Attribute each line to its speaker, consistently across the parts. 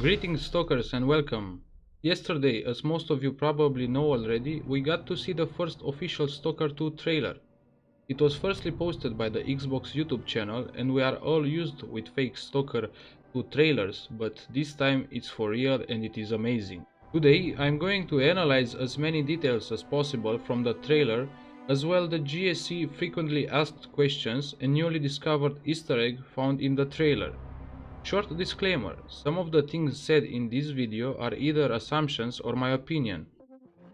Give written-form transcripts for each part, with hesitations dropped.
Speaker 1: Greetings stalkers and welcome. Yesterday, as most of you probably know already, we got to see the first official Stalker 2 trailer. It was firstly posted by the Xbox YouTube channel and we are all used with fake Stalker 2 trailers, but this time it's for real and it is amazing. Today I'm going to analyze as many details as possible from the trailer, as well the GSC frequently asked questions and newly discovered Easter egg found in the trailer. Short disclaimer, some of the things said in this video are either assumptions or my opinion.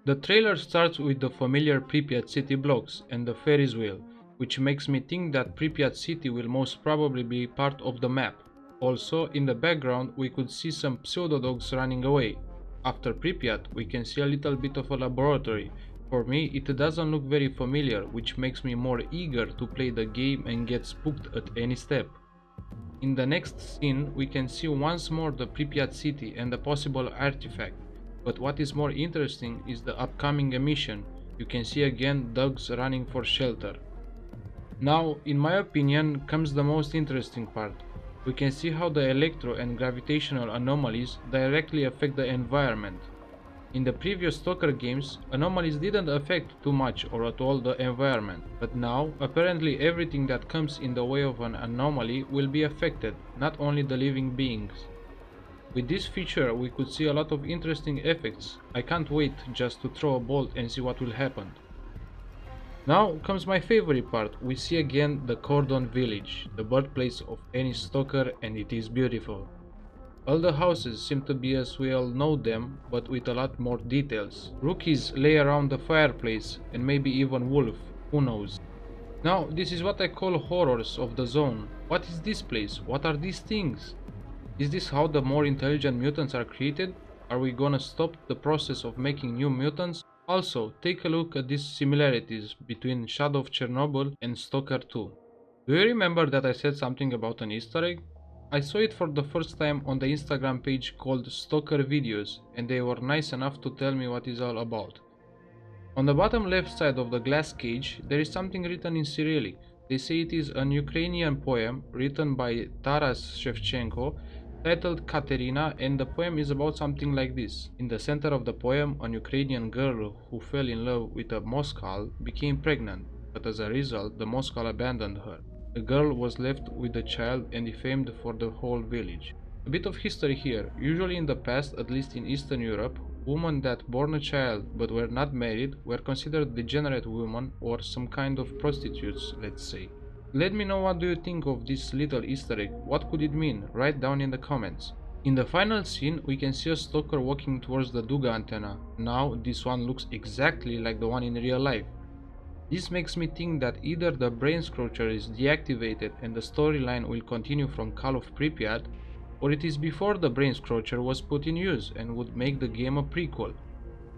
Speaker 1: The trailer starts with the familiar Pripyat city blocks and the Ferris wheel, which makes me think that Pripyat city will most probably be part of the map. Also, in the background we could see some pseudo-dogs running away. After Pripyat we can see a little bit of a laboratory. For me it doesn't look very familiar, which makes me more eager to play the game and get spooked at any step. In the next scene, we can see once more the Pripyat city and the possible artifact, but what is more interesting is the upcoming emission. You can see again dogs running for shelter. Now, in my opinion, comes the most interesting part. We can see how the electro and gravitational anomalies directly affect the environment. In the previous Stalker games, anomalies didn't affect too much or at all the environment, but now, apparently everything that comes in the way of an anomaly will be affected, not only the living beings. With this feature we could see a lot of interesting effects. I can't wait just to throw a bolt and see what will happen. Now comes my favorite part. We see again the Cordon village, the birthplace of any stalker, and it is beautiful. All the houses seem to be as we all know them, but with a lot more details. Rookies lay around the fireplace, and maybe even wolf, who knows. Now, this is what I call horrors of the zone. What is this place? What are these things? Is this how the more intelligent mutants are created? Are we gonna stop the process of making new mutants? Also, take a look at these similarities between Shadow of Chernobyl and Stalker 2. Do you remember that I said something about an Easter egg? I saw it for the first time on the Instagram page called Stalker Videos, and they were nice enough to tell me what it's all about. On the bottom left side of the glass cage there is something written in Cyrillic. They say it is an Ukrainian poem written by Taras Shevchenko titled Katerina, and the poem is about something like this. In the center of the poem, an Ukrainian girl who fell in love with a Moskal became pregnant, but as a result the Moskal abandoned her. The girl was left with the child and defamed for the whole village. A bit of history here. Usually in the past, at least in Eastern Europe, women that born a child but were not married were considered degenerate women or some kind of prostitutes, let's say. Let me know what do you think of this little Easter egg. What could it mean? Write down in the comments. In the final scene, we can see a stalker walking towards the Duga antenna. Now, this one looks exactly like the one in real life. This makes me think that either the brain scorcher is deactivated and the storyline will continue from Call of Pripyat, or it is before the brain scorcher was put in use and would make the game a prequel.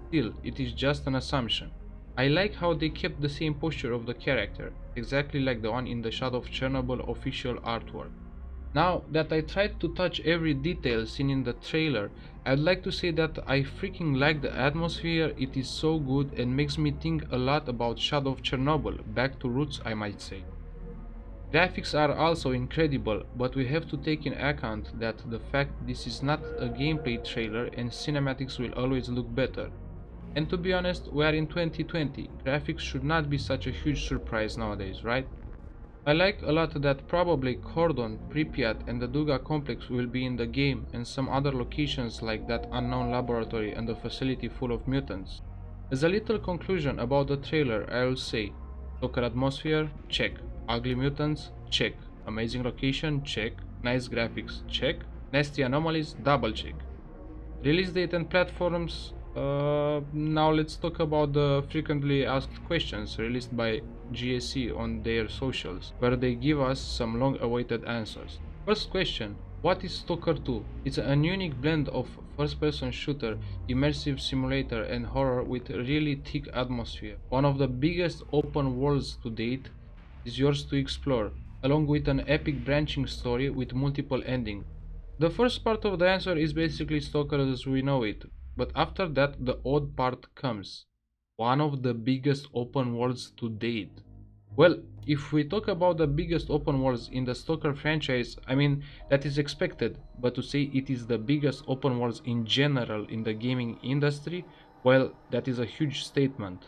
Speaker 1: Still, it is just an assumption. I like how they kept the same posture of the character, exactly like the one in the Shadow of Chernobyl official artwork. Now that I tried to touch every detail seen in the trailer, I'd like to say that I freaking like the atmosphere. It is so good and makes me think a lot about Shadow of Chernobyl, back to roots I might say. Graphics are also incredible, but we have to take in account that the fact this is not a gameplay trailer and cinematics will always look better. And to be honest, we are in 2020, graphics should not be such a huge surprise nowadays, right? I like a lot that probably Cordon, Pripyat and the Duga complex will be in the game, and some other locations like that unknown laboratory and the facility full of mutants. As a little conclusion about the trailer, I will say, Stalker atmosphere, check. Ugly mutants, check. Amazing location, check. Nice graphics, check. Nasty anomalies, double check. Release date and platforms. Now let's talk about the frequently asked questions released by GSC on their socials, where they give us some long-awaited answers. First question: what is Stalker 2? It's a unique blend of first-person shooter, immersive simulator and horror with a really thick atmosphere. One of the biggest open worlds to date is yours to explore, along with an epic branching story with multiple endings. The first part of the answer is basically Stalker as we know it. But after that, the odd part comes. One of the biggest open worlds to date. Well, if we talk about the biggest open worlds in the Stalker franchise, I mean, that is expected, but to say it is the biggest open worlds in general in the gaming industry, well, that is a huge statement.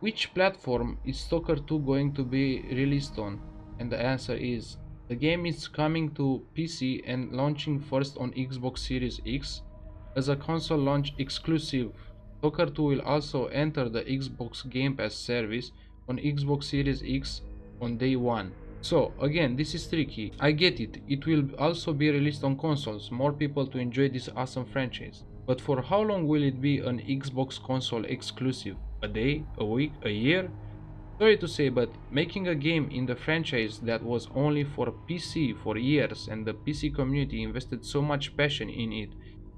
Speaker 1: Which platform is Stalker 2 going to be released on? And the answer is the game is coming to PC and launching first on Xbox Series X as a console launch exclusive. Stalker 2 will also enter the Xbox Game Pass service on Xbox Series X on day 1. So, again, this is tricky. I get it. It will also be released on consoles, more people to enjoy this awesome franchise. But for how long will it be an Xbox console exclusive? A day? A week? A year? Sorry to say, but making a game in the franchise that was only for PC for years and the PC community invested so much passion in it,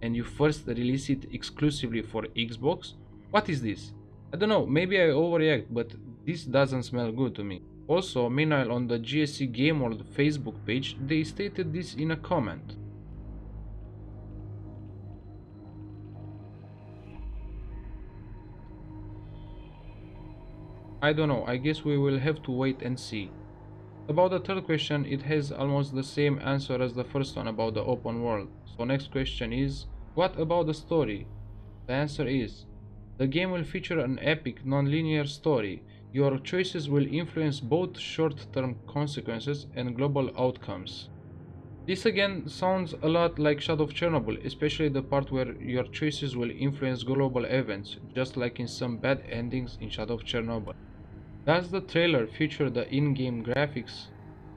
Speaker 1: and you first release it exclusively for Xbox? What is this? I don't know, maybe I overreact, but this doesn't smell good to me. Also, meanwhile, on the GSC Game World Facebook page, they stated this in a comment. I don't know, I guess we will have to wait and see. About the third question, it has almost the same answer as the first one about the open world. So next question is, what about the story? The answer is, the game will feature an epic, non-linear story. Your choices will influence both short-term consequences and global outcomes. This again sounds a lot like Shadow of Chernobyl, especially the part where your choices will influence global events, just like in some bad endings in Shadow of Chernobyl. Does the trailer feature the in-game graphics?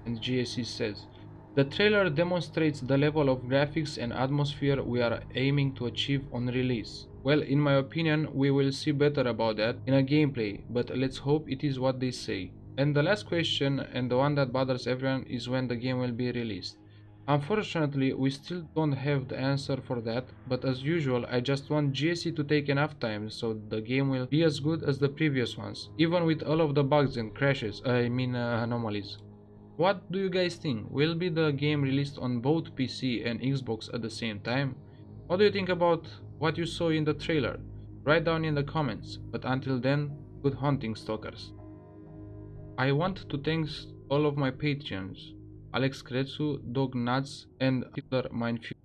Speaker 1: And GSC says, the trailer demonstrates the level of graphics and atmosphere we are aiming to achieve on release. Well, in my opinion, we will see better about that in a gameplay, but let's hope it is what they say. And the last question, and the one that bothers everyone, is when the game will be released. Unfortunately, we still don't have the answer for that, but as usual, I just want GSC to take enough time so the game will be as good as the previous ones, even with all of the bugs and crashes, anomalies. What do you guys think? Will be the game released on both PC and Xbox at the same time? What do you think about what you saw in the trailer? Write down in the comments, but until then, good hunting, stalkers. I want to thank all of my patrons, Alex Kretsu, Dog Nuts, and Hitler Mindfuel.